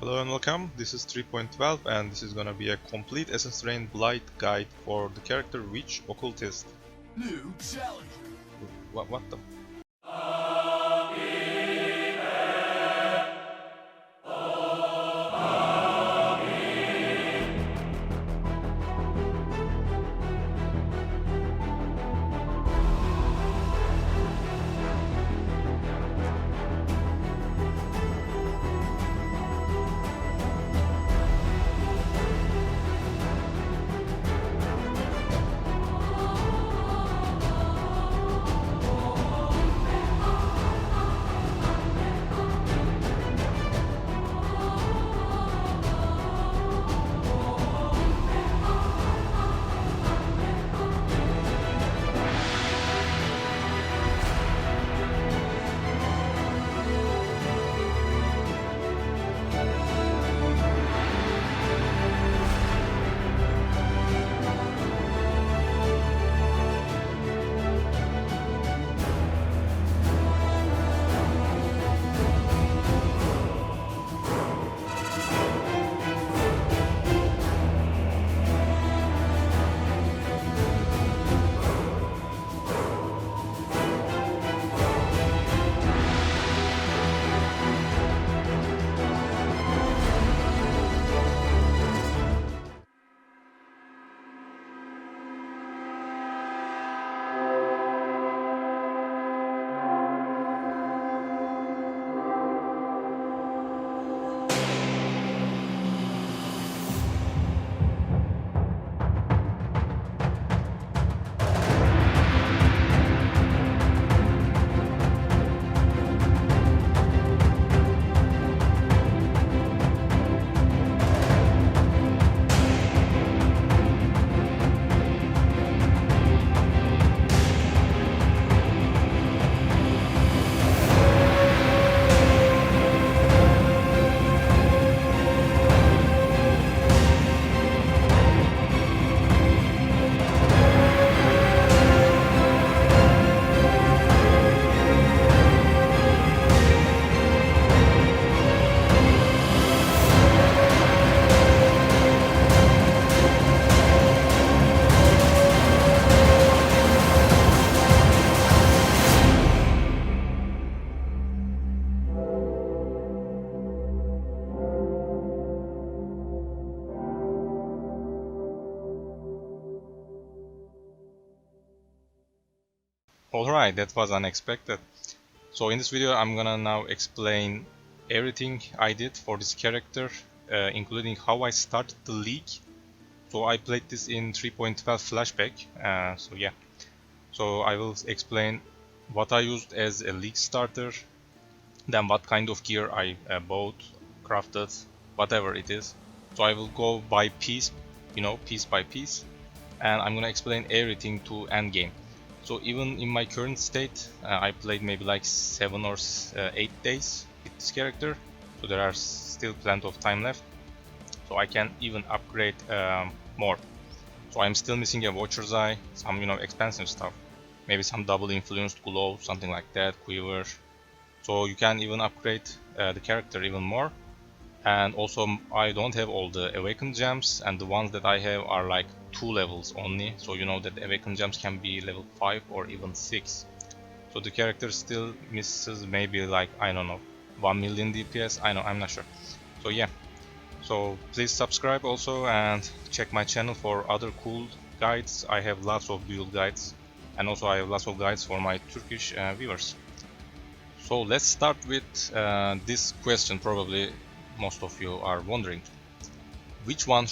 Hello and welcome, this is 3.12 and this is gonna be a complete Drain+Blight guide for the character Witch Occultist. New challenger. What the? Alright, that was unexpected. So in this video I'm gonna now explain everything I did for this character, including how I started the league. So I played this in 3.12 flashback, so yeah. So I will explain what I used as a league starter, then what kind of gear I bought, crafted, whatever it is. So I will go by piece, piece by piece, and I'm gonna explain everything to endgame. So even in my current state, I played maybe like 7 or 8 days with this character, so there are still plenty of time left, so I can even upgrade more. So I'm still missing a Watcher's Eye, some expensive stuff, maybe some double influenced glow, something like that, Quiver. So you can even upgrade the character even more. And also I don't have all the awakened gems, and the ones that I have are like 2 levels only, so you know that the awakened gems can be level 5 or even 6. So the character still misses maybe like, I don't know, 1 million DPS, I'm not sure. So yeah, so please subscribe also and check my channel for other cool guides. I have lots of build guides, and also I have lots of guides for my Turkish viewers. So let's start with this question. Probably most of you are wondering, which one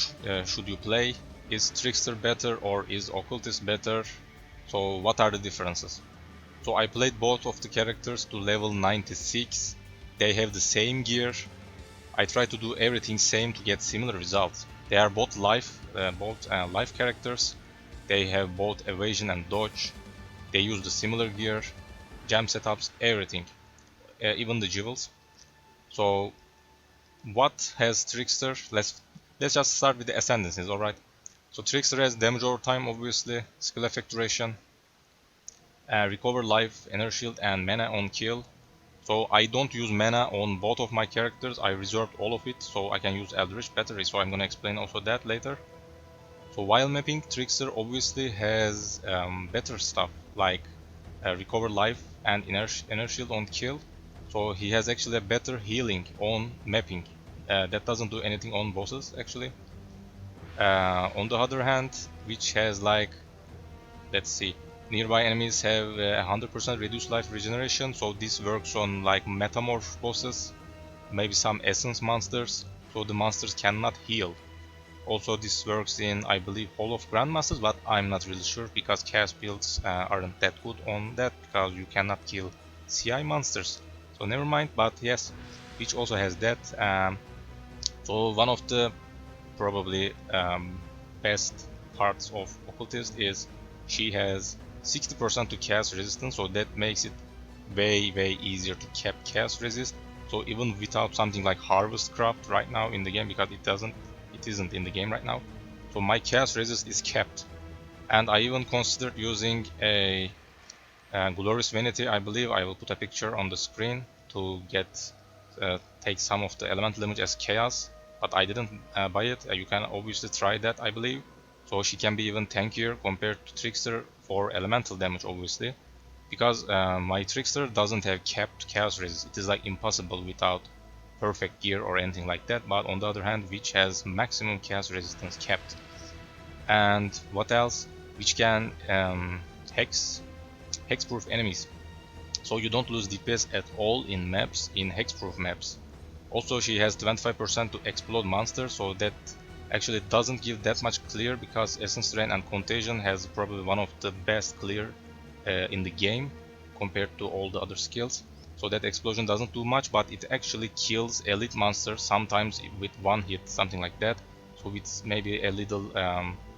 should you play? Is Trickster better or is Occultist better? So what are the differences? So I played both of the characters to level 96. They have the same gear. I try to do everything same to get similar results. They are both life characters. They have both evasion and dodge. They use the similar gear, gem setups, everything, even the jewels. So what has Trickster? Let's just start with the ascendancies, alright? So Trickster has damage over time, obviously, skill effect duration, recover life, energy shield, and mana on kill. So I don't use mana on both of my characters, I reserved all of it so I can use Eldritch better, so I'm gonna explain also that later. So while mapping, Trickster obviously has better stuff like recover life and inner shield on kill. So he has actually a better healing on mapping. That doesn't do anything on bosses actually. On the other hand, Witch has like, let's see, nearby enemies have 100% reduced life regeneration, so this works on like metamorph bosses, maybe some essence monsters, so the monsters cannot heal. Also this works in, I believe, Hall of Grandmasters, but I'm not really sure because chaos builds aren't that good on that because you cannot kill CI monsters. So never mind, but yes, Witch also has that. So one of the probably best parts of Occultist is she has 60% to chaos resistance, so that makes it way easier to cap chaos resist. So even without something like Harvest Craft right now in the game, because it isn't in the game right now, so my chaos resist is kept. And I even considered using a Glorious Vanity. I believe I will put a picture on the screen to get take some of the elemental damage as chaos, but I didn't buy it. You can obviously try that, I believe. So she can be even tankier compared to Trickster for elemental damage, obviously, because my Trickster doesn't have capped chaos resist. It is like impossible without perfect gear or anything like that. But on the other hand, Witch has maximum chaos resistance capped. And what else? Witch can hexproof enemies, so you don't lose DPS at all in maps, in hexproof maps. Also she has 25% to explode monsters, so that actually doesn't give that much clear because Essence Drain and Contagion has probably one of the best clear in the game compared to all the other skills. So that explosion doesn't do much, but it actually kills elite monsters sometimes with one hit, something like that. So it's maybe a little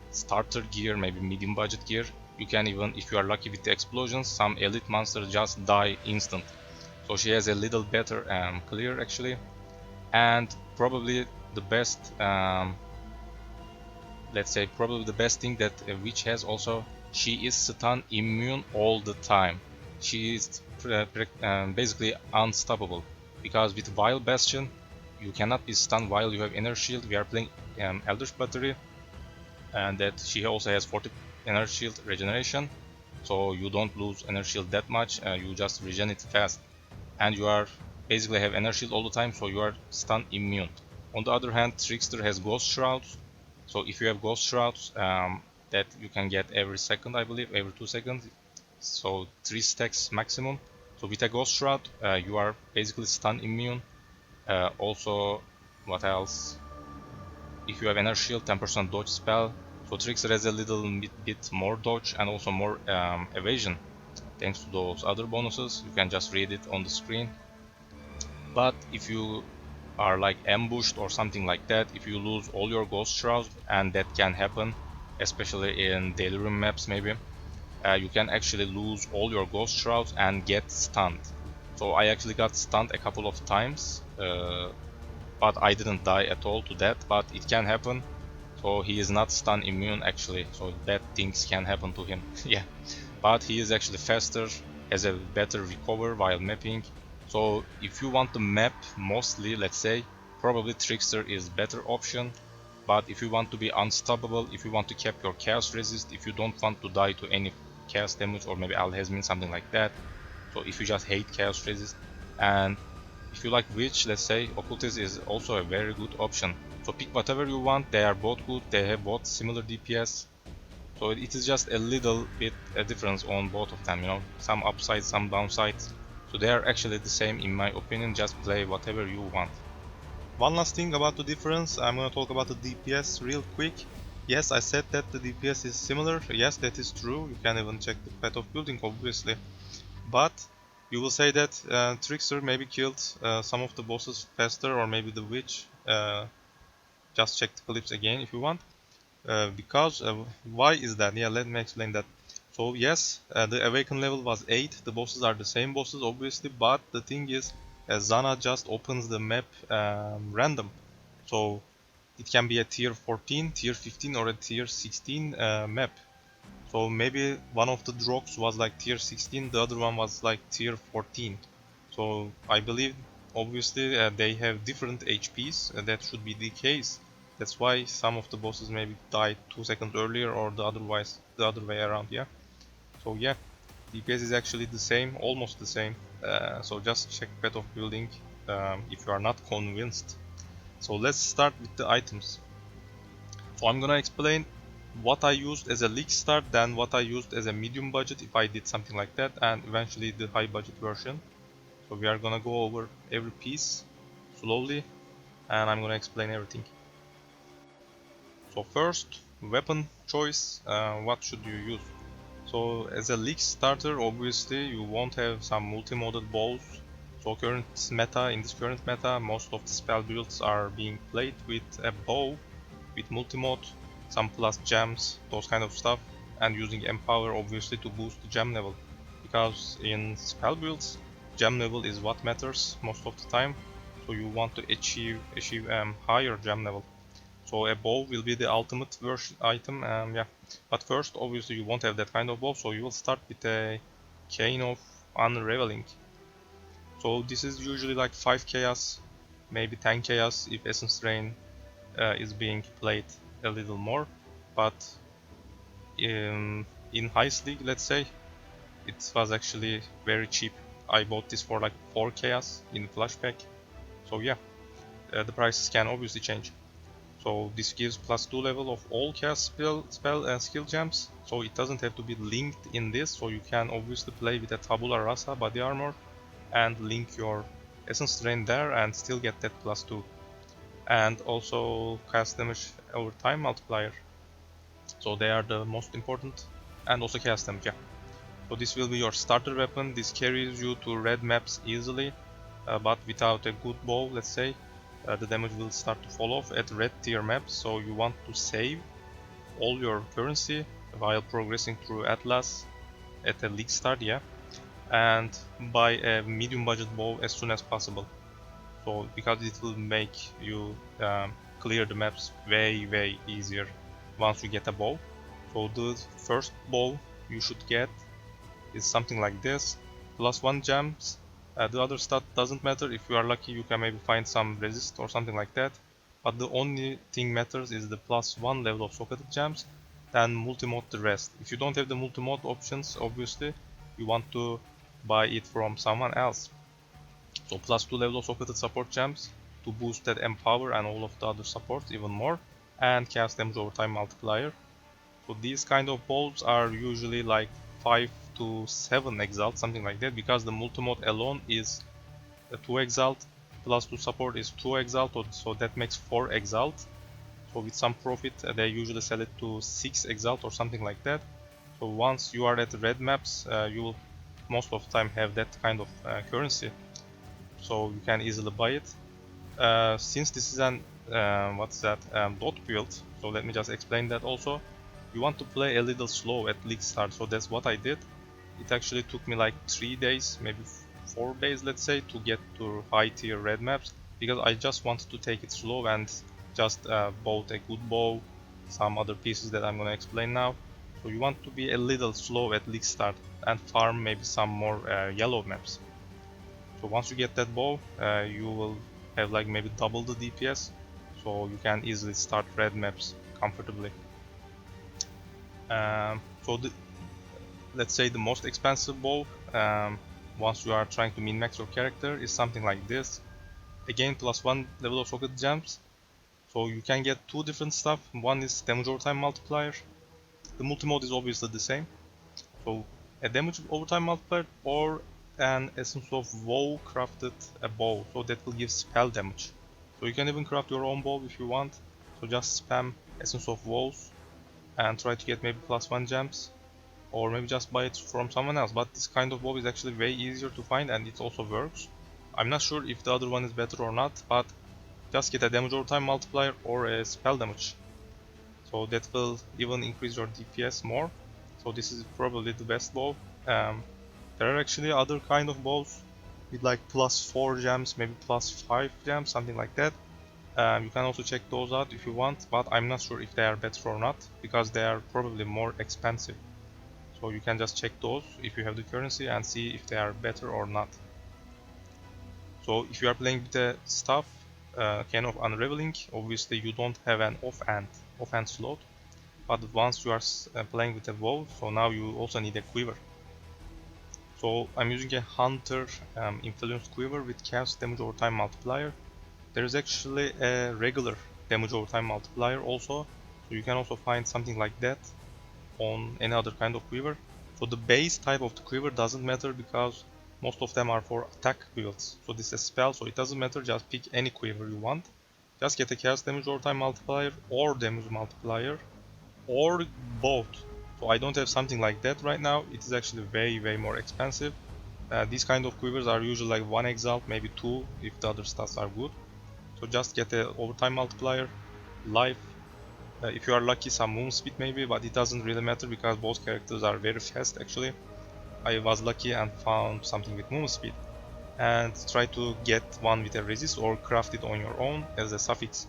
starter gear, maybe medium budget gear. You can even, if you are lucky with the explosions, some elite monsters just die instant. So she has a little better clear actually. And probably the best, let's say probably the best thing that a Witch has also, she is stun immune all the time. She is basically unstoppable, because with Vile Bastion you cannot be stunned while you have Inner Shield. We are playing Eldritch Battery, and that she also has 40 Inner Shield regeneration, so you don't lose Inner Shield that much, you just regen it fast, and you are basically have Inner Shield all the time, so you are stun immune. On the other hand, Trickster has Ghost Shrouds, so if you have Ghost Shrouds, that you can get every second, I believe, every 2 seconds, so 3 stacks maximum. So with a Ghost Shroud, you are basically stun immune. Also, what else? If you have Inner Shield, 10% dodge spell. So Trickster has a little bit more dodge and also more evasion, thanks to those other bonuses. You can just read it on the screen. But if you are like ambushed or something like that, if you lose all your Ghost Shrouds, and that can happen, especially in Delirium maps maybe, you can actually lose all your Ghost Shrouds and get stunned. So I actually got stunned a couple of times, but I didn't die at all to that, but it can happen. So he is not stun immune actually, so bad things can happen to him. Yeah, but he is actually faster, has a better recover while mapping. So if you want to map mostly, let's say, probably Trickster is better option. But if you want to be unstoppable, if you want to cap your chaos resist, if you don't want to die to any chaos damage or maybe Alhazmin, something like that. So if you just hate chaos resist, and if you like Witch, let's say, Occultist is also a very good option. So pick whatever you want, they are both good, they have both similar DPS. So it is just a little bit a difference on both of them, you know, some upsides, some downsides. So they are actually the same in my opinion, just play whatever you want. One last thing about the difference, I'm gonna talk about the DPS real quick. Yes, I said that the DPS is similar, yes, that is true, you can even check the path of building obviously. But you will say that Trickster maybe killed some of the bosses faster, or maybe the Witch. Just check the clips again if you want. Because why is that? Yeah, let me explain that. So yes, the awaken level was 8, the bosses are the same bosses obviously, but the thing is, Zana just opens the map random. So it can be a tier 14, tier 15 or a tier 16 map. So maybe one of the drops was like tier 16, the other one was like tier 14. So I believe obviously they have different HPs, that should be the case. That's why some of the bosses maybe died 2 seconds earlier or the other way around, yeah. So yeah, DPS is actually the same, almost the same. So just check Path of Building if you are not convinced. So let's start with the items. So I'm gonna explain what I used as a league start, then what I used as a medium budget if I did something like that, and eventually the high budget version. So we are gonna go over every piece slowly, and I'm gonna explain everything. So first, weapon choice. What should you use? So as a league starter, obviously you won't have some multi-moded bows. So in this current meta, most of the spell builds are being played with a bow with multi-mod, some plus gems, those kind of stuff, and using empower obviously to boost the gem level. Because in spell builds, gem level is what matters most of the time. So you want to achieve higher gem level. So a bow will be the ultimate version item, yeah. But first, obviously, you won't have that kind of bow, so you will start with a Cane of Unraveling. So this is usually like 5 chaos, maybe 10 chaos if Essence Drain is being played a little more. But in Heist League, let's say, it was actually very cheap. I bought this for like 4 chaos in Flash Pack. So yeah, the prices can obviously change. So this gives +2 level of all cast spell and skill gems. So it doesn't have to be linked in this. So you can obviously play with a Tabula Rasa body armor and link your Essence Drain there and still get that +2. And also cast damage over time multiplier. So they are the most important. And also cast damage, yeah. So this will be your starter weapon. This carries you to red maps easily, but without a good bow, let's say. The damage will start to fall off at red tier maps, so you want to save all your currency while progressing through Atlas at a league start, yeah, and buy a medium budget bow as soon as possible. So because it will make you clear the maps way easier once you get a bow. So the first bow you should get is something like this, +1 gems. The other stat doesn't matter. If you are lucky, you can maybe find some resist or something like that. But the only thing matters is the +1 level of socketed gems, then multi-mod the rest. If you don't have the multi-mod options, obviously, you want to buy it from someone else. So +2 level of socketed support gems to boost that empower and all of the other supports even more, and cast damage over time multiplier. So these kind of bows are usually like 5 to 7 exalt, something like that, because the multi-mod alone is 2 exalt, +2 support is 2 exalt, so that makes 4 exalt. So with some profit they usually sell it to 6 exalt or something like that. So once you are at red maps, you will most of the time have that kind of currency, so you can easily buy it. Since this is an dot build, so let me just explain that also. You want to play a little slow at league start, so that's what I did. It actually took me like 3 days, maybe 4 days, let's say, to get to high tier red maps, because I just wanted to take it slow and just bought a good bow, some other pieces that I'm gonna explain now. So you want to be a little slow at league start and farm maybe some more yellow maps. So once you get that bow, you will have like maybe double the DPS, so you can easily start red maps comfortably. So let's say the most expensive bow, once you are trying to min-max your character, is something like this. Again, +1 level of socket gems. So you can get 2 different stuff. One is damage over time multiplier. The multi-mode is obviously the same. So a damage over time multiplier or an essence of woe crafted a bow, so that will give spell damage. So you can even craft your own bow if you want. So just spam essence of woes and try to get maybe +1 gems, or maybe just buy it from someone else. But this kind of bow is actually way easier to find and it also works. I'm not sure if the other one is better or not, but just get a damage over time multiplier or a spell damage. So that will even increase your DPS more. So this is probably the best bow. There are actually other kind of bows with like +4 gems, maybe +5 gems, something like that. You can also check those out if you want, but I'm not sure if they are better or not, because they are probably more expensive. So you can just check those if you have the currency and see if they are better or not. So if you are playing with the staff, kind of unraveling, obviously you don't have an offhand slot. But once you are playing with a bow, so now you also need a quiver. So I'm using a hunter influenced quiver with chaos damage over time multiplier. There is actually a regular damage over time multiplier also, so you can also find something like that on any other kind of quiver. So the base type of the quiver doesn't matter because most of them are for attack builds. So this is a spell, so it doesn't matter, just pick any quiver you want. Just get a chaos damage over time multiplier or damage multiplier or both. So I don't have something like that right now. It is actually way more expensive. These kind of quivers are usually like 1 exile, maybe 2 if the other stats are good. So just get a overtime multiplier, life, if you are lucky some move speed maybe, but it doesn't really matter because both characters are very fast actually. I was lucky and found something with move speed. And try to get one with a resist or craft it on your own as a suffix,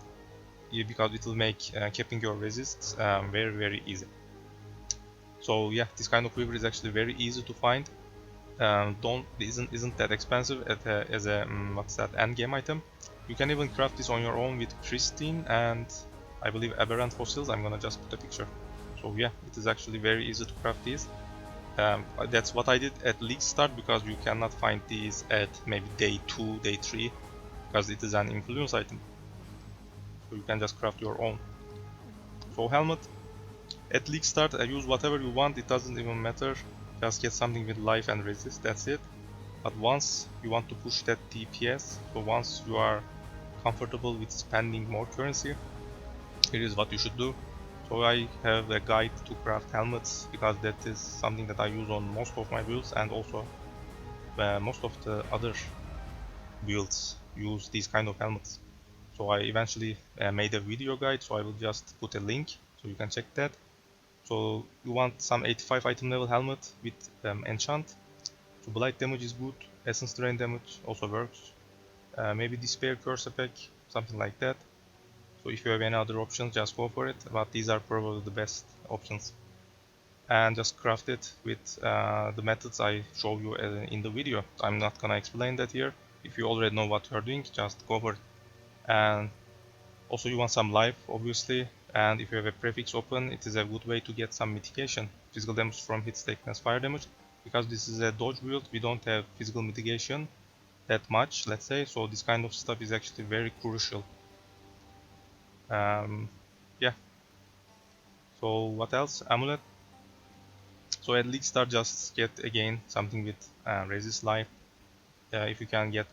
because it will make keeping your resists very easy. So yeah, this kind of quiver is actually very easy to find. Isn't that expensive as a what's that, end game item. You can even craft this on your own with Pristine and I believe Aberrant Fossils. I'm gonna just put a picture. So yeah, it is actually very easy to craft these. That's what I did at league start because you cannot find these at maybe day 2, day 3 because it is an influence item. So you can just craft your own. So helmet, at league start use whatever you want, it doesn't even matter. Just get something with life and resist, that's it. But once you want to push that DPS, so once you are comfortable with spending more currency, here is what you should do. So I have a guide to craft helmets because that is something that I use on most of my builds, and also most of the other builds use these kind of helmets. So I eventually made a video guide, so I will just put a link so you can check that. So you want some 85 item level helmet with enchant. So blight damage is good, essence drain damage also works. Maybe despair curse effect, something like that. So if you have any other options, just go for it, but these are probably the best options. And just craft it with the methods I show you in the video. I'm not gonna explain that here. If you already know what you are doing, just go for it. And also you want some life, obviously, and if you have a prefix open, it is a good way to get some mitigation. Physical damage from hits taken as fire damage. Because this is a dodge build, we don't have physical mitigation that much, let's say, so this kind of stuff is actually very crucial. Yeah. So what else? Amulet. So at league start, just get again something with resist life. If you can get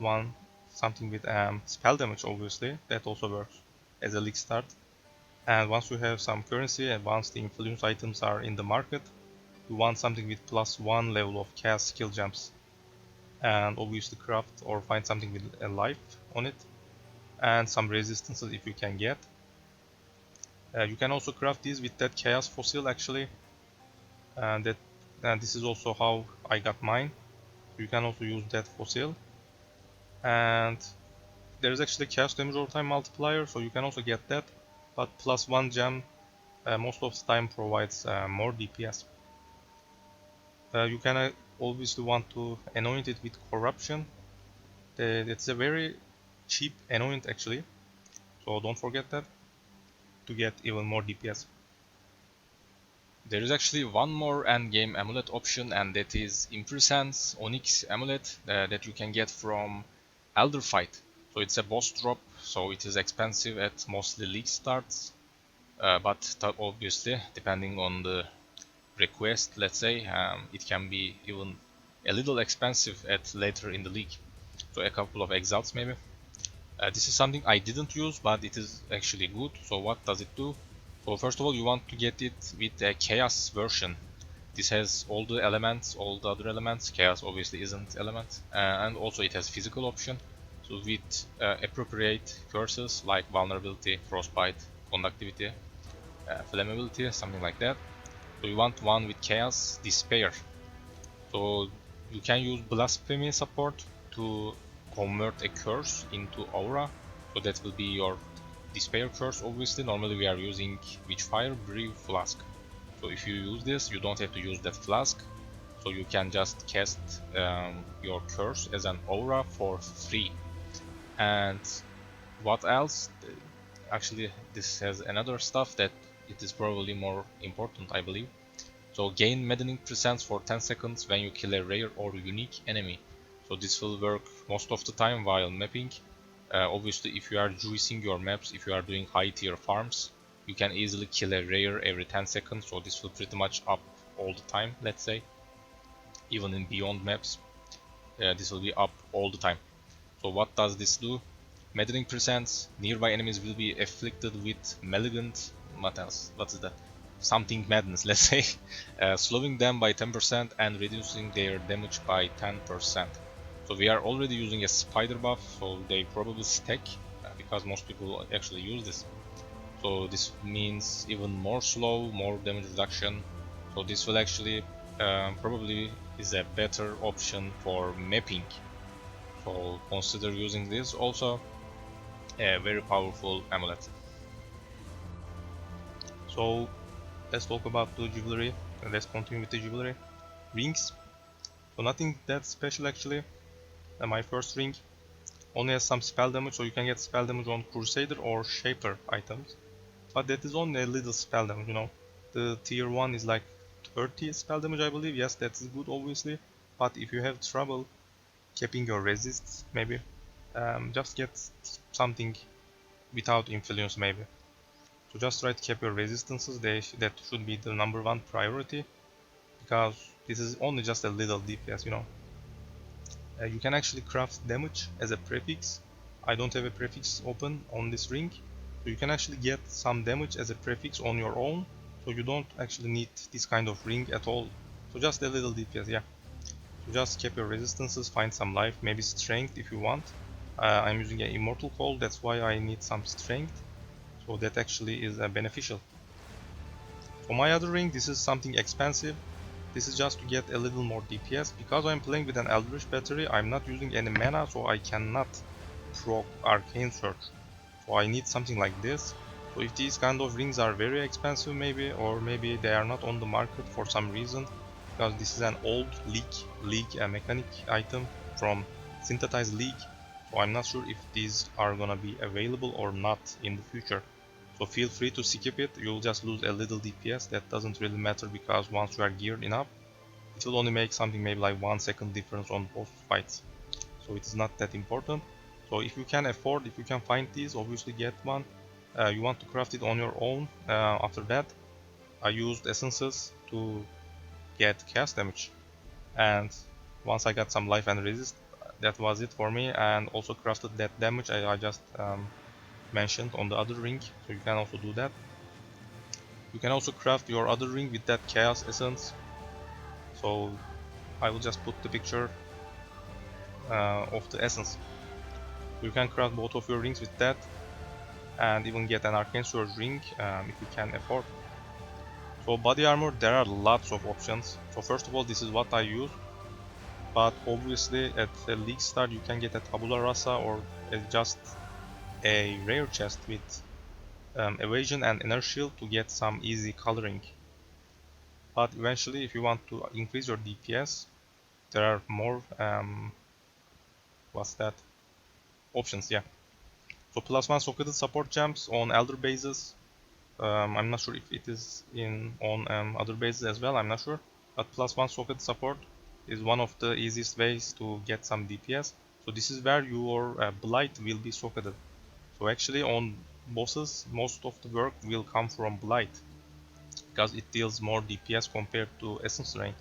something with spell damage, obviously, that also works as a league start. And once you have some currency and once the influence items are in the market, you want something with +1 level of cast skill jumps. And obviously craft or find something with a life on it. And some resistances if you can get. You can also craft these with that chaos fossil actually. And this is also how I got mine. You can also use that fossil. And there is actually chaos damage over time multiplier, so you can also get that. But +1 gem most of the time provides more DPS. You can obviously want to anoint it with corruption. It's a very cheap anoint actually, so don't forget that to get even more DPS. There is actually one more endgame amulet option, and that is Impersense Onyx amulet that you can get from Elder Fight. So it's a boss drop, so it is expensive at mostly league starts, but obviously depending on the request, let's say, it can be even a little expensive at later in the league. So a couple of exiles maybe. This is something I didn't use, but it is actually good. So what does it do? So first of all, you want to get it with a chaos version. This has all the elements, all the other elements. Chaos obviously isn't element, and also it has physical option. So with appropriate curses like vulnerability, frostbite, conductivity, flammability, something like that. So you want one with chaos, despair. So you can use blasphemy support to convert a curse into aura. So that will be your despair curse. Obviously, normally we are using Witchfire, Brew, Flask. So if you use this, you don't have to use that flask. So you can just cast your curse as an aura for free. And what else? Actually, this has another stuff that it is probably more important, I believe. So gain maddening presence for 10 seconds when you kill a rare or unique enemy. So this will work most of the time while mapping. Obviously, if you are juicing your maps, if you are doing high tier farms, you can easily kill a rare every 10 seconds, so this will pretty much up all the time, let's say. Even in beyond maps, this will be up all the time. So what does this do? Maddening presence, nearby enemies will be afflicted with malignant, what else? What is that? Something madness, let's say, slowing them by 10% and reducing their damage by 10%. So we are already using a spider buff, so they probably stack because most people actually use this. So this means even more slow, more damage reduction. So this will actually probably is a better option for mapping. So consider using this. Also a very powerful amulet. So let's talk about the jewelry. Let's continue with the jewelry. Rings. So nothing that special actually. My first ring only has some spell damage, so you can get spell damage on Crusader or Shaper items. But that is only a little spell damage, you know. The tier 1 is like 30 spell damage, I believe. Yes, that is good obviously. But if you have trouble capping your resists, maybe just get something without influence maybe. So just try to cap your resistances. That should be the number one priority, because this is only just a little DPS, you know. You can actually craft damage as a prefix. I don't have a prefix open on this ring, so you can actually get some damage as a prefix on your own, so you don't actually need this kind of ring at all. So just a little DPS, yeah. So just cap your resistances, find some life, maybe strength if you want. I'm using an immortal call, that's why I need some strength, so that actually is beneficial. For my other ring, this is something expensive. This is just to get a little more DPS. Because I'm playing with an Eldritch battery, I'm not using any mana, so I cannot proc Arcane Surge. So I need something like this. So if these kind of rings are very expensive maybe, or maybe they are not on the market for some reason, because this is an old League mechanic item from Synthesized League, so I'm not sure if these are gonna be available or not in the future. So feel free to skip it, you'll just lose a little DPS, that doesn't really matter because once you are geared enough, it will only make something maybe like 1 second difference on both fights. So it is not that important. So if you can afford, if you can find these, obviously get one. You want to craft it on your own. After that, I used essences to get cast damage. And once I got some life and resist, that was it for me. And also crafted that damage I just mentioned on the other ring, so you can also do that. You can also craft your other ring with that chaos essence, so I will just put the picture of the essence. You can craft both of your rings with that, and even get an arcane sword ring if you can afford. So body armor, there are lots of options. So first of all, this is what I use, but obviously at the league start you can get a tabula rasa or just a rare chest with evasion and inner shield to get some easy coloring. But eventually, if you want to increase your DPS, there are more what's that, options, yeah. So +1 socketed support gems on elder bases. I'm not sure if it is in on other bases as well, I'm not sure. But +1 socket support is one of the easiest ways to get some DPS. So this is where your blight will be socketed. So actually on bosses, most of the work will come from blight, because it deals more DPS compared to essence drain.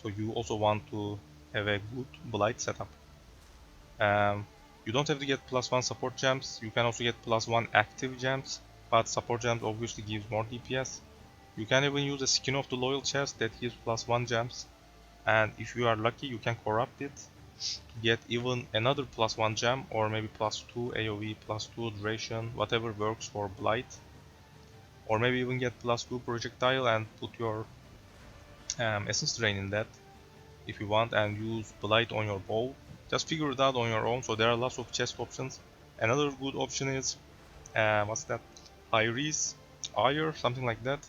So you also want to have a good blight setup. You don't have to get +1 support gems, you can also get +1 active gems, but support gems obviously gives more DPS. You can even use a skin of the loyal chest that gives +1 gems, and if you are lucky you can corrupt it to get even another +1 gem, or maybe +2 AoE, +2 duration, whatever works for blight. Or maybe even get +2 projectile and put your essence drain in that if you want, and use blight on your bow. Just figure it out on your own. So there are lots of chest options. Another good option is what's that, Iris Ire, something like that,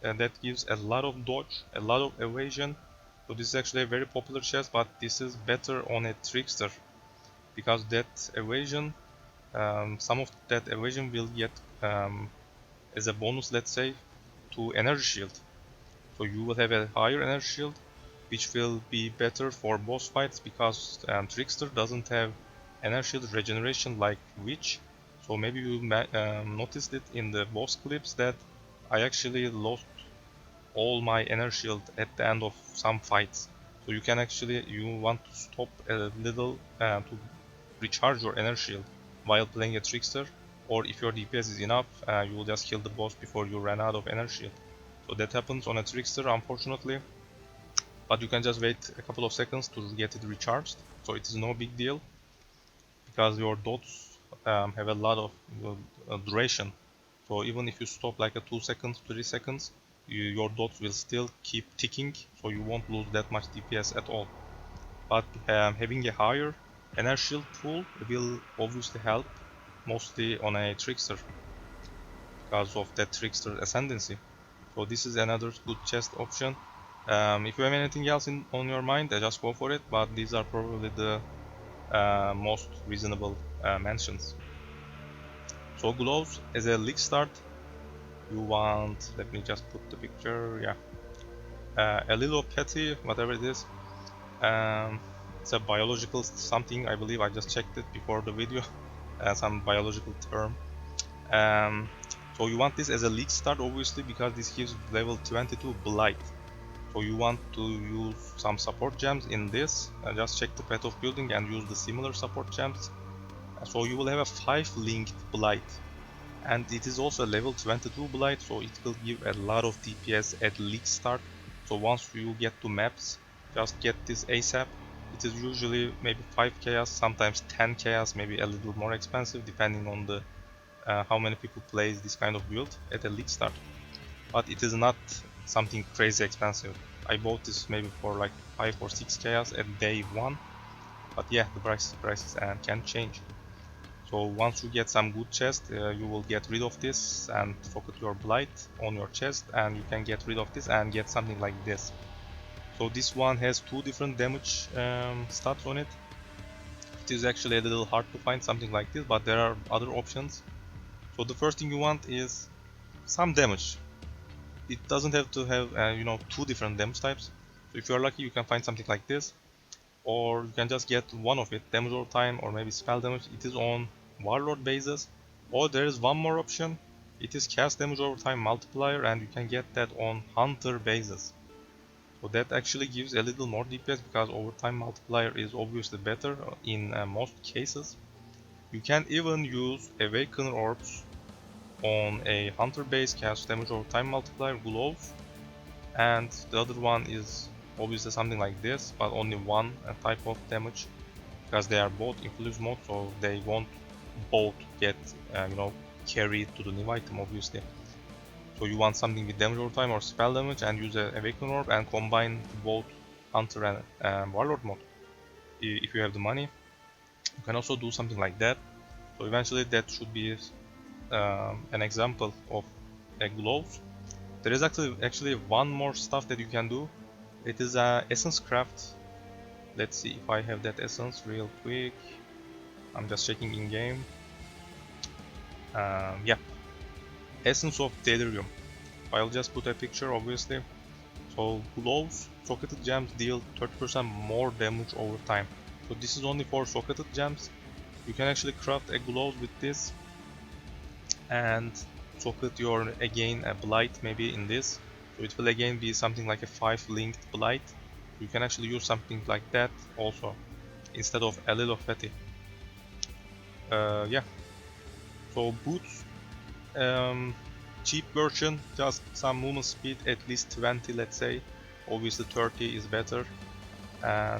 and that gives a lot of dodge, a lot of evasion. So this is actually a very popular chest, but this is better on a trickster, because that evasion, some of that evasion will get as a bonus, let's say, to energy shield. So you will have a higher energy shield, which will be better for boss fights because Trickster doesn't have energy shield regeneration like Witch. So maybe you noticed it in the boss clips that I actually lost all my energy shield at the end of some fights. So you can actually, you want to stop a little to recharge your energy shield while playing a Trickster, or if your DPS is enough, you will just kill the boss before you run out of energy shield. So that happens on a Trickster, unfortunately, but you can just wait a couple of seconds to get it recharged, so it is no big deal because your dots have a lot of duration. So even if you stop like a 2 seconds, 3 seconds, your dots will still keep ticking, so you won't lose that much DPS at all. But having a higher energy shield pool will obviously help, mostly on a Trickster because of that Trickster ascendancy. So this is another good chest option. If you have anything else on your mind, just go for it, but these are probably the most reasonable mentions. So gloves as a league start, you want, let me just put the picture, yeah, a little petty, whatever it is. It's a biological something, I believe. I just checked it before the video. Some biological term. So you want this as a league start, obviously, because this gives level 22 Blight. So you want to use some support gems in this. Just check the path of building and use the similar support gems. So you will have a 5 linked Blight. And it is also a level 22 Blight, so it will give a lot of DPS at league start. So once you get to maps, just get this ASAP. It is usually maybe 5 chaos, sometimes 10 chaos, maybe a little more expensive depending on the how many people plays this kind of build at a league start. But it is not something crazy expensive. I bought this maybe for like 5 or 6 chaos at day 1. But yeah, the prices can change. So once you get some good chest, you will get rid of this and focus your blight on your chest, and you can get rid of this and get something like this. So this one has 2 different damage stats on it. It is actually a little hard to find something like this, but there are other options. So the first thing you want is some damage. It doesn't have to have 2 different damage types. So if you are lucky, you can find something like this, or you can just get one of it, damage over time or maybe spell damage. It is on warlord bases, or there is one more option. It is cast damage over time multiplier, and you can get that on hunter bases. So that actually gives a little more DPS because overtime multiplier is obviously better in most cases. You can even use awakener orbs on a hunter base, cast damage over time multiplier, gloves, and the other one is obviously something like this, but only one type of damage because they are both influence mode, so they won't both get carried to the new item, obviously. So you want something with damage over time or spell damage, and use a awaken orb and combine both hunter and warlord mode. If you have the money, you can also do something like that. So eventually that should be an example of a gloves. There is actually one more stuff that you can do. It is a essence craft. Let's see if I have that essence real quick. I'm just checking in game. Yeah, essence of delirium. I'll just put a picture, obviously. So gloves, socketed gems deal 30% more damage over time. So this is only for socketed gems. You can actually craft a glove with this and socket your again a blight maybe in this. So it will again be something like a 5 linked blight. You can actually use something like that also instead of a little fatty. Yeah. So boots, cheap version, just some movement speed at least 20, let's say. Obviously 30 is better.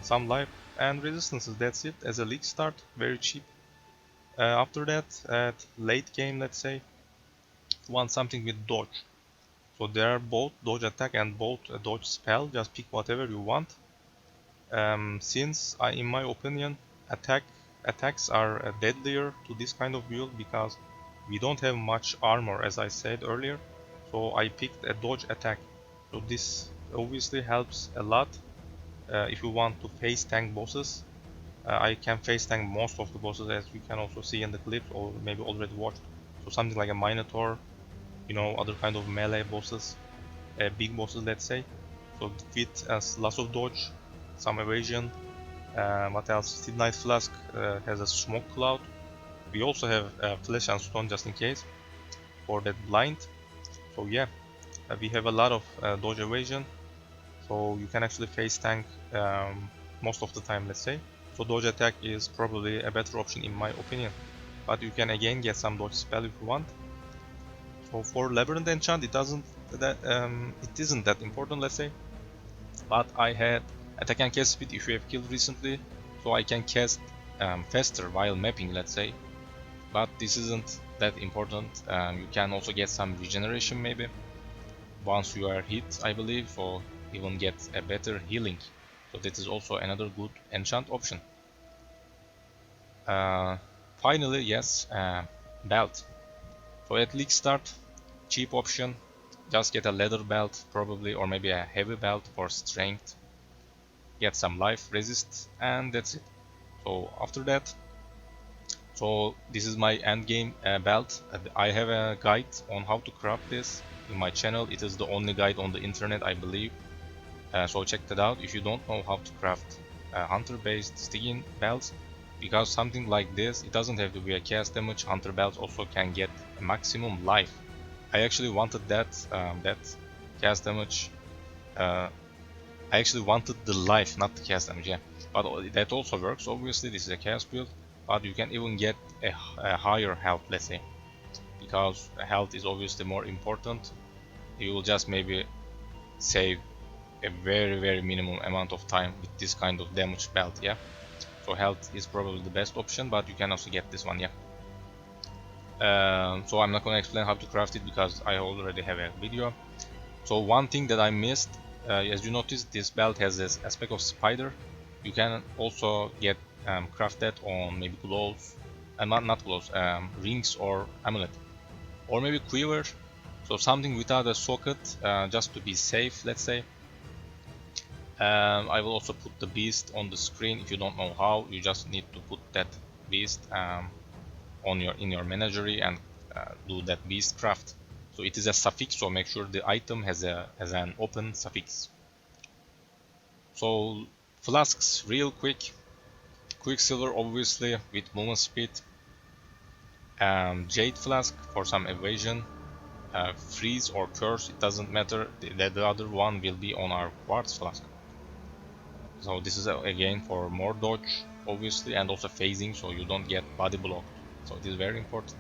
Some life and resistances, that's it as a league start, very cheap. After that, at late game, let's say, you want something with dodge. So there are both dodge attack and both dodge spell, just pick whatever you want. Since in my opinion, attacks are deadlier to this kind of build because we don't have much armor, as I said earlier. So I picked a dodge attack. So this obviously helps a lot if you want to face tank bosses. I can face tank most of the bosses, as you can also see in the clips or maybe already watched. So something like a Minotaur, you know, other kind of melee bosses, big bosses, let's say. So with lots of dodge, some evasion. What else? Steel Knight Flask has a smoke cloud. We also have flesh and stone just in case for that blind. So yeah, we have a lot of dodge evasion. So you can actually face tank most of the time, let's say. So dodge attack is probably a better option in my opinion. But you can again get some dodge spell if you want. So for Labyrinth enchant, it isn't that important, let's say. But I had attack and cast speed if you have killed recently, so I can cast faster while mapping, let's say. But this isn't that important. You can also get some regeneration maybe once you are hit, I believe, or even get a better healing. So that is also another good enchant option. Finally, yes, belt. So at league start, cheap option. Just get a leather belt probably, or maybe a heavy belt for strength. Get some life resist, and that's it. So after that, so this is my end game belt. I have a guide on how to craft this in my channel. It is the only guide on the internet, I believe. So check that out if you don't know how to craft hunter-based sticking belts. Because something like this, it doesn't have to be a cast damage. Hunter belts also can get a maximum life. I actually wanted that cast damage. I actually wanted the life, not the cast damage. Yeah, but that also works. Obviously, this is a cast build, but you can even get a higher health, let's say, because health is obviously more important. You will just maybe save a very minimum amount of time with this kind of damage belt. Yeah, so health is probably the best option, but you can also get this one. Yeah. So I'm not gonna explain how to craft it because I already have a video. So one thing that I missed, as you notice, this belt has this aspect of spider. You can also get craft that on maybe gloves, not gloves, rings or amulet, or maybe quiver. So something without a socket, just to be safe, let's say. I will also put the beast on the screen. If you don't know how, you just need to put that beast in your menagerie and do that beast craft. So it is a suffix, so make sure the item has an open suffix. So flasks, real quick. Quicksilver obviously with movement speed. Jade flask for some evasion. Freeze or curse, it doesn't matter. The other one will be on our quartz flask. So this is again for more dodge obviously, and also phasing, so you don't get body blocked. So it is very important.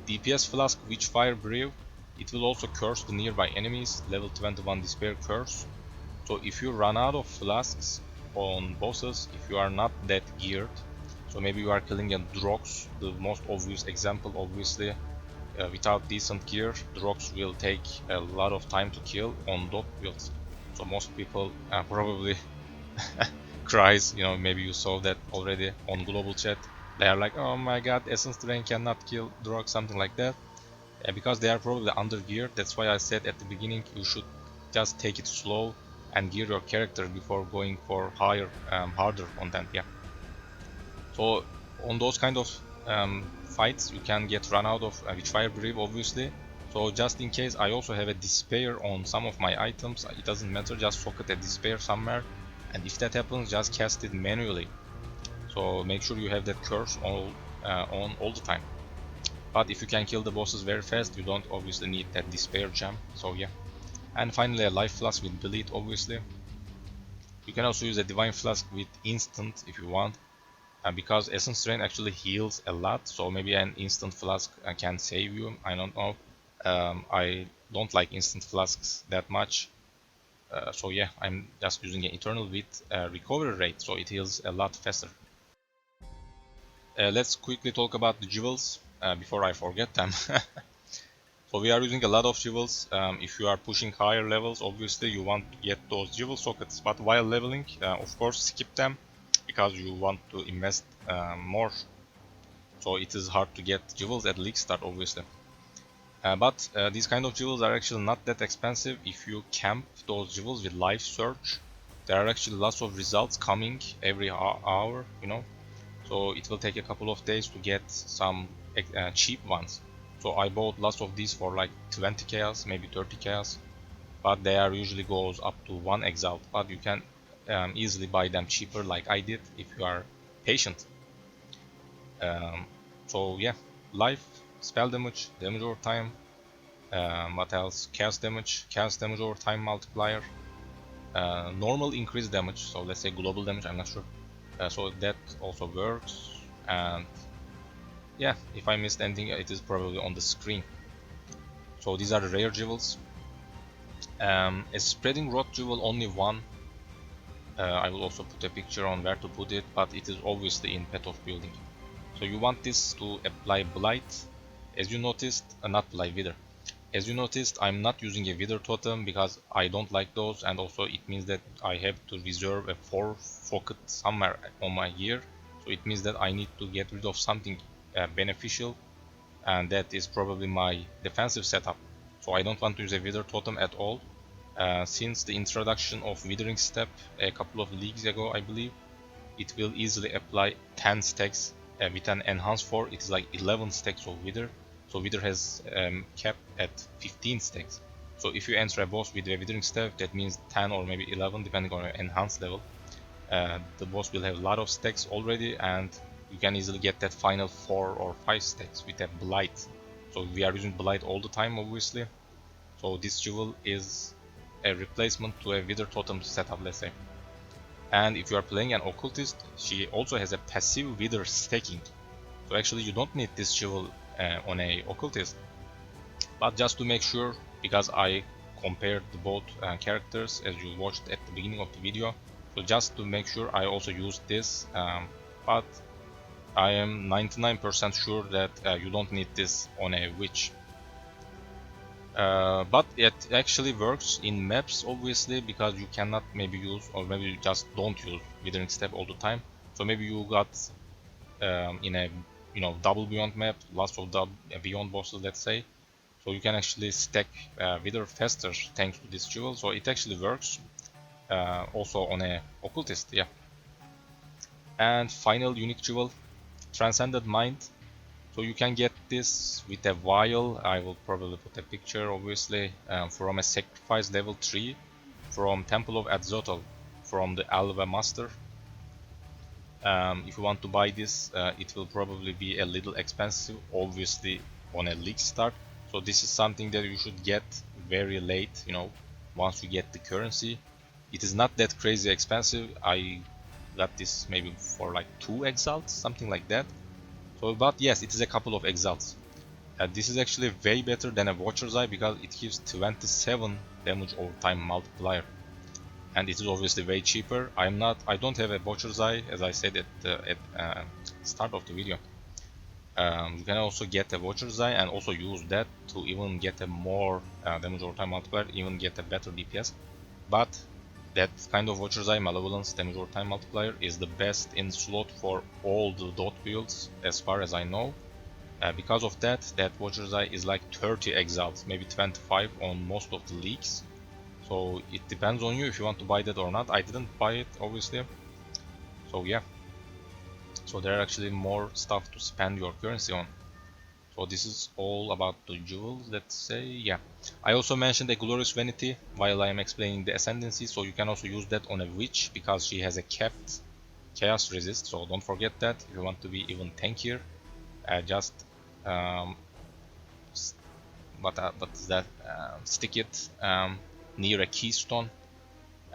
DPS flask Witchfire Brew. It will also curse the nearby enemies, level 21 despair curse. So if you run out of flasks on bosses, if you are not that geared, so maybe you are killing a Drox, the most obvious example obviously, without decent gear, Drox will take a lot of time to kill on dot builds. So most people probably cries, you know, maybe you saw that already on global chat. They are like, oh my god, Essence Drain cannot kill Drox, something like that. Because they are probably under geared. That's why I said at the beginning you should just take it slow and gear your character before going for harder content. Yeah. So on those kind of fights, you can get run out of Witchfire Brew obviously. So just in case, I also have a despair on some of my items. It doesn't matter, just socket a despair somewhere, and if that happens, just cast it manually. So make sure you have that curse on all the time. But if you can kill the bosses very fast, you don't obviously need that despair gem. So yeah. And finally a life flask with bleed obviously. You can also use a divine flask with instant if you want. Because Essence Drain actually heals a lot, so maybe an instant flask can save you. I don't know. I don't like instant flasks that much. So yeah, I'm just using an Eternal with recovery rate, so it heals a lot faster. Let's quickly talk about the jewels before I forget them. So we are using a lot of jewels. If you are pushing higher levels, obviously you want to get those jewel sockets, but while leveling, of course skip them because you want to invest more. So it is hard to get jewels at league start obviously. But these kind of jewels are actually not that expensive if you camp those jewels with life surge. there are actually lots of results coming every hour, you know, so it will take a couple of days to get some cheap ones. So I bought lots of these for like 20 chaos, maybe 30 chaos, but they are usually goes up to 1 exile, but you can easily buy them cheaper like I did if you are patient. So yeah, life, spell damage, damage over time, what else, chaos damage over time multiplier, normal increased damage, so let's say global damage, I'm not sure, so that also works. And yeah, if I missed anything it is probably on the screen. So these are the rare jewels. A spreading rot jewel, only one. I will also put a picture on where to put it, but it is obviously in path of building. So you want this to apply blight. As you noticed, not blight, wither. As you noticed, I'm not using a wither totem because I don't like those, and also it means that I have to reserve a 4 pocket somewhere on my gear. So it means that I need to get rid of something beneficial, and that is probably my defensive setup. So I don't want to use a wither totem at all. Since the introduction of withering step a couple of leagues ago, I believe, it will easily apply 10 stacks with an enhance 4. It is like 11 stacks of wither. So wither has capped at 15 stacks. So if you enter a boss with a withering step, that means 10 or maybe 11 depending on your enhanced level. The boss will have a lot of stacks already, and you can easily get that final 4 or 5 stacks with a blight. So we are using blight all the time, obviously. So this jewel is a replacement to a wither totem setup, let's say. And if you are playing an occultist, she also has a passive wither stacking. So actually you don't need this jewel on a occultist. But just to make sure, because I compared the both characters as you watched at the beginning of the video, so just to make sure I also used this, but I am 99% sure that you don't need this on a witch. But it actually works in maps, obviously, because you cannot maybe use, or maybe you just don't use withering step all the time. So maybe you got in a double beyond map, lots of beyond bosses, let's say. So you can actually stack wither faster thanks to this jewel. So it actually works also on a occultist, yeah. And final unique jewel, Transcended Mind. So you can get this with a vial. I will probably put a picture, obviously, from a sacrifice level 3 from Temple of Azotl from the Alva Master. If you want to buy this, it will probably be a little expensive, obviously on a league start. So this is something that you should get very late, once you get the currency. It is not that crazy expensive. I got this maybe for like 2 exiles, something like that. So, but yes, it is a couple of exiles. This is actually way better than a Watcher's Eye because it gives 27 damage over time multiplier, and it is obviously way cheaper. I don't have a Watcher's Eye, as I said at the start of the video. You can also get a Watcher's Eye and also use that to even get a more damage over time multiplier, even get a better DPS. But that kind of Watcher's Eye, Malevolence, damage over time multiplier, is the best in slot for all the dot builds as far as I know. Because of that Watcher's Eye is like 30 exiles, maybe 25 on most of the leagues. So it depends on you if you want to buy that or not. I didn't buy it, obviously. So yeah. So there are actually more stuff to spend your currency on. So this is all about the jewels, let's say, yeah. I also mentioned a Glorious Vanity while I am explaining the Ascendancy, so you can also use that on a Witch because she has a capped Chaos resist, so don't forget that if you want to be even tankier. Just what is that? Stick it near a keystone,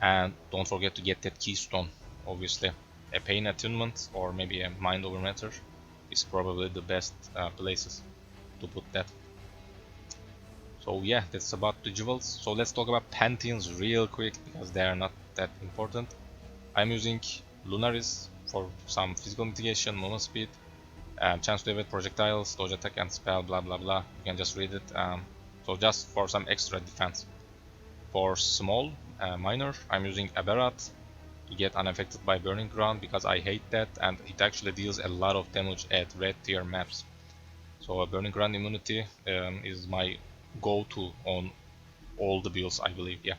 and don't forget to get that keystone. Obviously, a Pain Attunement or maybe a Mind Over Matter is probably the best places to put that. So yeah, that's about the jewels. So let's talk about Pantheons real quick because they are not that important. I'm using Lunaris for some physical mitigation, movement speed, chance to evade projectiles, dodge attack and spell, blah blah blah. You can just read it. So just for some extra defense. For small, minor, I'm using Aberrat to get unaffected by Burning Ground because I hate that, and it actually deals a lot of damage at red tier maps. So a Burning Ground immunity is my go-to on all the builds, I believe, yeah.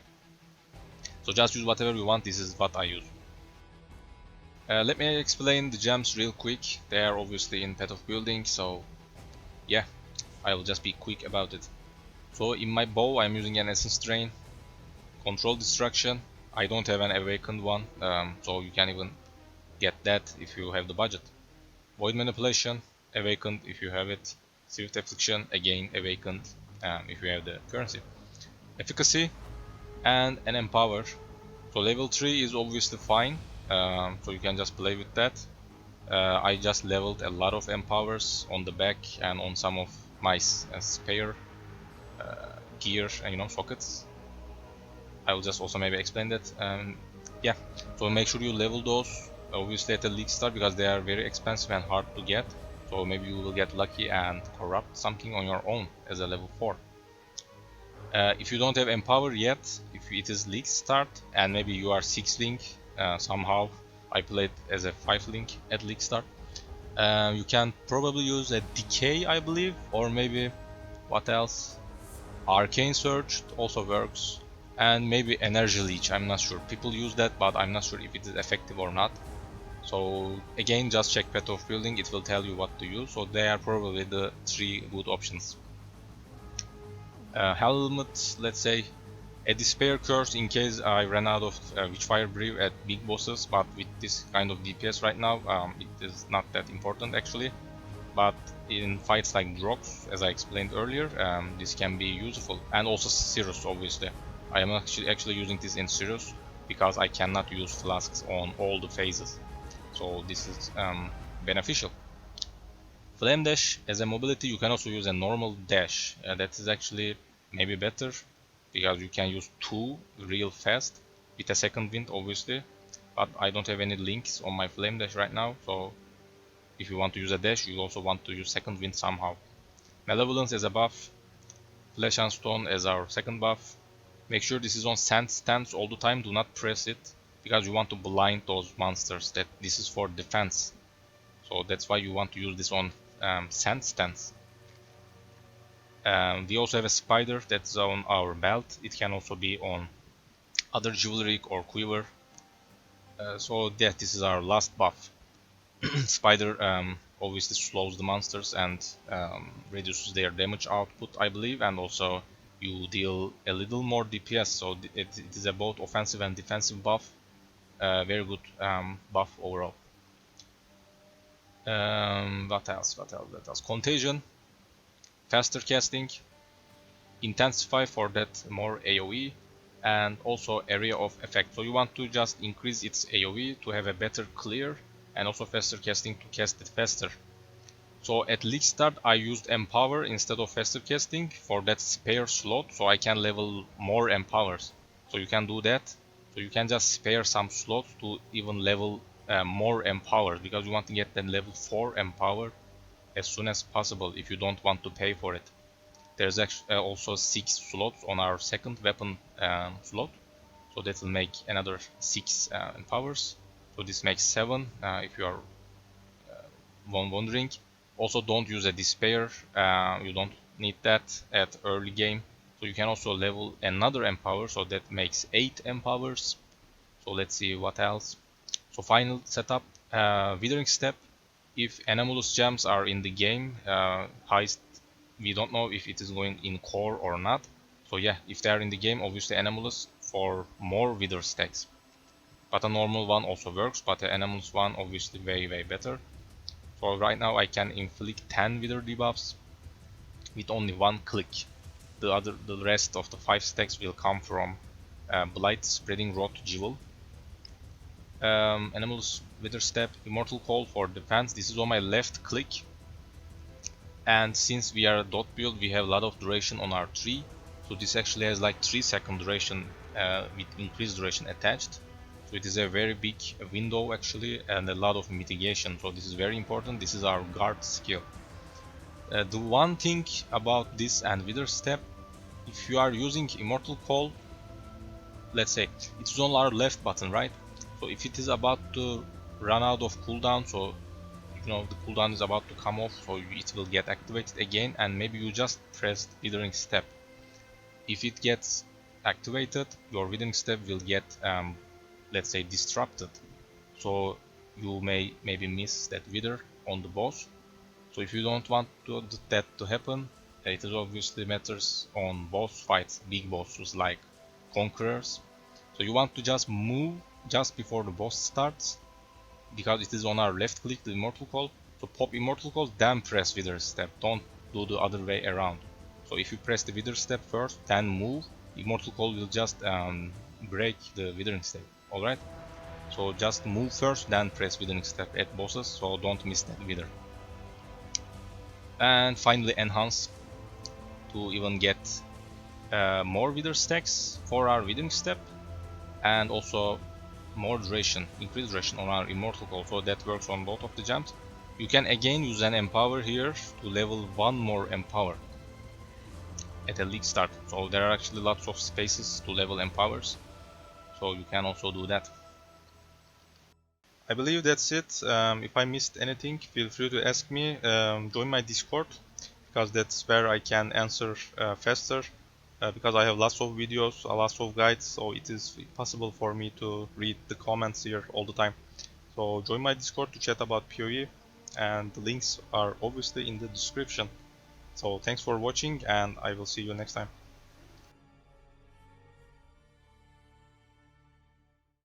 So just use whatever you want. This is what I use. Let me explain the gems real quick. They are obviously in Path of Building, so yeah, I will just be quick about it. So in my bow I'm using an Essence Drain, Control Destruction. I don't have an Awakened one, so you can even get that if you have the budget. Void Manipulation, Awakened if you have it. Swift Affliction, again Awakened if you have the currency. Efficacy and an Empower. So level 3 is obviously fine, so you can just play with that. I just leveled a lot of empowers on the back and on some of my spare gear and sockets. I will just also maybe explain that. Yeah, so make sure you level those obviously at the league start, because they are very expensive and hard to get. So maybe you will get lucky and corrupt something on your own as a level 4. If you don't have Empower yet, if it is league start and maybe you are 6 link, somehow I played as a 5 link at league start, you can probably use a Decay, I believe, or maybe what else? Arcane Surge also works, and maybe Energy Leech. I'm not sure. People use that, but I'm not sure if it is effective or not. So again, just check Path of Building, it will tell you what to use. So they are probably the 3 good options. Helmet, let's say a Despair Curse in case I ran out of Witchfire Brew at big bosses, but with this kind of DPS right now, it is not that important actually. But in fights like Drox, as I explained earlier, this can be useful. And also Sirus, obviously. I am actually using this in Sirus because I cannot use Flasks on all the phases. So this is beneficial. Flame Dash as a mobility, you can also use a normal dash. That is actually maybe better because you can use 2 real fast with a second wind obviously. But I don't have any links on my Flame Dash right now, so if you want to use a dash, you also want to use second wind somehow. Malevolence as a buff, Flesh and Stone as our second buff. Make sure this is on sand stance all the time, do not press it, because you want to blind those monsters. That this is for defense, so that's why you want to use this on sand stance. We also have a spider that's on our belt. It can also be on other jewelry or quiver. So yeah, this is our last buff. Spider obviously slows the monsters and reduces their damage output, I believe, and also you deal a little more DPS, so it is a both offensive and defensive buff. Very good buff overall. What else? Contagion, faster casting, intensify for that more AoE, and also area of effect. So you want to just increase its AoE to have a better clear, and also faster casting to cast it faster. So at league start I used Empower instead of faster casting for that spare slot, so I can level more Empowers. So you can do that. So you can just spare some slots to even level more Empowers, because you want to get the level 4 Empower as soon as possible if you don't want to pay for it. There's actually also 6 slots on our second weapon slot, so that will make another 6 Empowers. So this makes 7 if you are wondering. Also don't use a Despair, you don't need that at early game. So you can also level another Empower, so that makes 8 Empowers. So let's see what else. So final setup, Withering Step. If Anomalous gems are in the game, heist, we don't know if it is going in core or not. So yeah, if they are in the game, obviously Anomalous for more Wither stacks. But a normal one also works, but the Anomalous one obviously way better. So right now I can inflict 10 Wither debuffs with only 1 click. The rest of the 5 stacks will come from Blight, Spreading Rot, Jewel. Anomalous Wither Step, Immortal Call for defense. This is on my left click. And since we are a dot build, we have a lot of duration on our tree. So this actually has like 3-second duration with increased duration attached. So it is a very big window actually, and a lot of mitigation. So this is very important. This is our guard skill. The one thing about this and Wither Step, if you are using Immortal Call, let's say it's on our left button, right? So if it is about to run out of cooldown, so you know the cooldown is about to come off, so it will get activated again, and maybe you just press Withering Step. If it gets activated, your withering step will get let's say disrupted, so you may maybe miss that wither on the boss. So if you don't want that to happen, it is obviously matters on boss fights, big bosses like conquerors. So you want to just move just before the boss starts, because it is on our left click, the immortal call. So pop immortal call, then press wither step. Don't do the other way around. So if you press the wither step first, then move, immortal call will just break the withering step. Alright? So just move first, then press withering step at bosses, so don't miss that wither. And finally enhance to even get more wither stacks for our withering step, and also more duration, increased duration on our immortal call, so that works on both of the gems. You can again use an empower here to level one more empower at a league start, so there are actually lots of spaces to level empowers, so you can also do that. I believe that's it. If I missed anything, feel free to ask me. Join my Discord, because that's where I can answer faster, because I have lots of videos, lots of guides, so it is possible for me to read the comments here all the time. So join my Discord to chat about PoE, and the links are obviously in the description. So thanks for watching, and I will see you next time.